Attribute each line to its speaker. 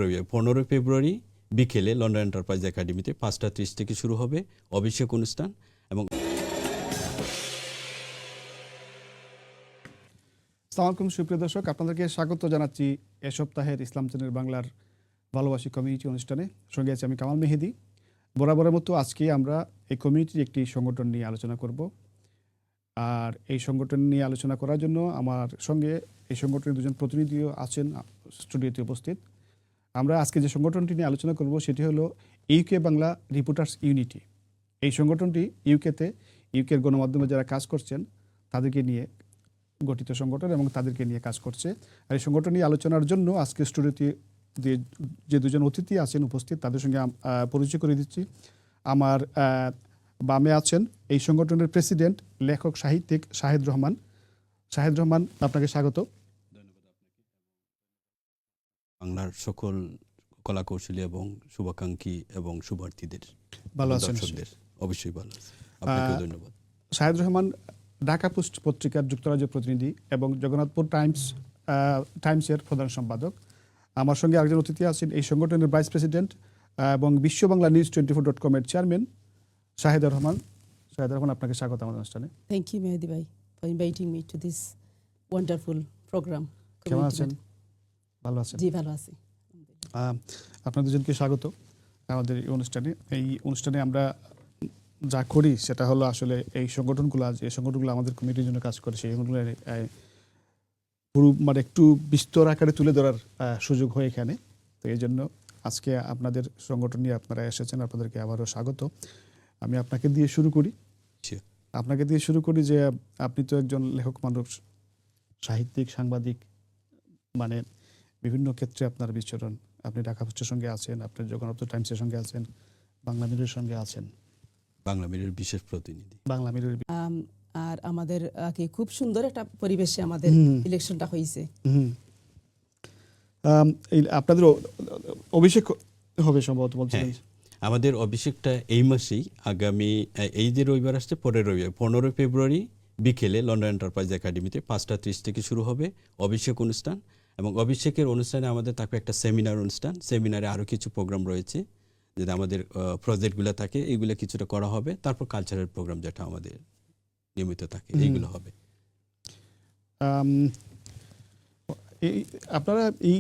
Speaker 1: রবিবার 15 ফেব্রুয়ারি বিকেলে London enterprise একাডেমিতে 5:30 থেকে শুরু হবে অভিষেক অনুষ্ঠান। এবং
Speaker 2: আসসালামু আলাইকুম সুপ্রিয় দর্শক, আপনাদেরকে স্বাগত জানাচ্ছি এ সপ্তাহের ইসলাম চ্যানেল বাংলার ভালোবাসি কমিউনিটি অনুষ্ঠানে। সঙ্গে আছি আমি কামাল মেহেদি। বরাবরের মতো আজকে আমরা এই কমিউনিটির একটি সংগঠন নিয়ে আলোচনা করব। আর এই সংগঠন নিয়ে আলোচনা করার জন্য আমার সঙ্গে এই সংগঠনের দুজন প্রতিনিধিও আছেন স্টুডিওতে উপস্থিত। আমরা আজকে যে সংগঠনটি নিয়ে আলোচনা করব সেটি হলো ইউকে বাংলা রিপোর্টার্স ইউনিটি। এই সংগঠনটি ইউকের গণমাধ্যমে যারা কাজ করছেন তাদেরকে নিয়ে গঠিত সংগঠন এবং তাদেরকে নিয়ে কাজ করছে। আর এই সংগঠন নিয়ে আলোচনার জন্য আজকে স্টুডিওতে যে দুজন অতিথি আছেন উপস্থিত, তাদের সঙ্গে পরিচয় করে দিচ্ছি। আমার বামে আছেন এই সংগঠনের প্রেসিডেন্ট, লেখক, সাহিত্যিক শাহেদ রহমান। শাহেদ রহমান, আপনাকে স্বাগত।
Speaker 1: বাংলার সকল কলাকৌশলী এবং শুভাকাঙ্ক্ষী এবং শুভার্থীদের
Speaker 2: ভালো আছেন?
Speaker 1: অবশ্যই ভালো আছে, আপনাকে ধন্যবাদ।
Speaker 2: শাহেদ রহমান ঢাকা পোস্ট পত্রিকার যুক্তরাজ্য প্রতিনিধি এবং জগন্নাথপুর টাইমসের প্রধান সম্পাদক। আমার সঙ্গে আরেকজন অতিথি আছেন এই সংগঠনের ভাইস প্রেসিডেন্ট এবং বিশ্ব বাংলা নিউজ 24.com এর চেয়ারম্যান শাহেদ রহমান। শাহেদ রহমান, আপনাকে স্বাগত আমাদের অনুষ্ঠানে।
Speaker 3: থ্যাংক ইউ মেহেদি ভাই for inviting me to this wonderful programme.
Speaker 2: কেমন আছেন? ভালো আছেন?
Speaker 3: জি, ভালো আছি।
Speaker 2: আপনাদের দুজনকে স্বাগত আমাদের এই অনুষ্ঠানে। এই অনুষ্ঠানে আমরা যা করি সেটা হলো আসলে এই সংগঠনগুলো আমাদের কমিটির জন্য কাজ করে, সেই সংগঠনগুলো পুরো মানে একটু বিস্তর আকারে তুলে ধরার সুযোগ হয় এখানে। তো এই জন্য আজকে আপনাদের সংগঠন নিয়ে আপনারা এসেছেন, আপনাদেরকে আবারও স্বাগত। আমি আপনাকে দিয়ে শুরু করি যে আপনি তো একজন লেখক মানুষ, সাহিত্যিক, সাংবাদিক, মানে বিভিন্ন ক্ষেত্রে আপনার বিচরণ। আপনি ঢাকা পোস্টের সঙ্গে আছেন, আপনি জগন্নাথপুর টাইমসের সঙ্গে আছেন, বাংলা মিররের সঙ্গে আছেন,
Speaker 1: বাংলা মিররের বিশেষ প্রতিনিধি।
Speaker 2: বাংলা মিররের
Speaker 3: আর আমাদের খুব সুন্দর একটা পরিবেশে আমাদের ইলেকশনটা হয়েছে।
Speaker 2: আপনাদের অভিষেক হবে সম্ভবত বলছিলেন।
Speaker 1: আমাদের অভিষেকটা এই মাসেই, আগামী এই যে রবিবার আসছে পরের রবিবার 15 ফেব্রুয়ারি বিকেলে লন্ডন এন্টারপ্রাইজ একাডেমিতে 5:30 থেকে শুরু হবে অভিষেক অনুষ্ঠান। এবং অভিষেকের অনুষ্ঠানে আমাদের থাকবে একটা সেমিনার অনুষ্ঠান। সেমিনারে আরও কিছু প্রোগ্রাম রয়েছে, যেটা আমাদের প্রজেক্টগুলো থাকে এইগুলো কিছুটা করা হবে। তারপর কালচারাল প্রোগ্রাম যেটা আমাদের নিয়মিত থাকে এইগুলো হবে।
Speaker 2: আপনারা এই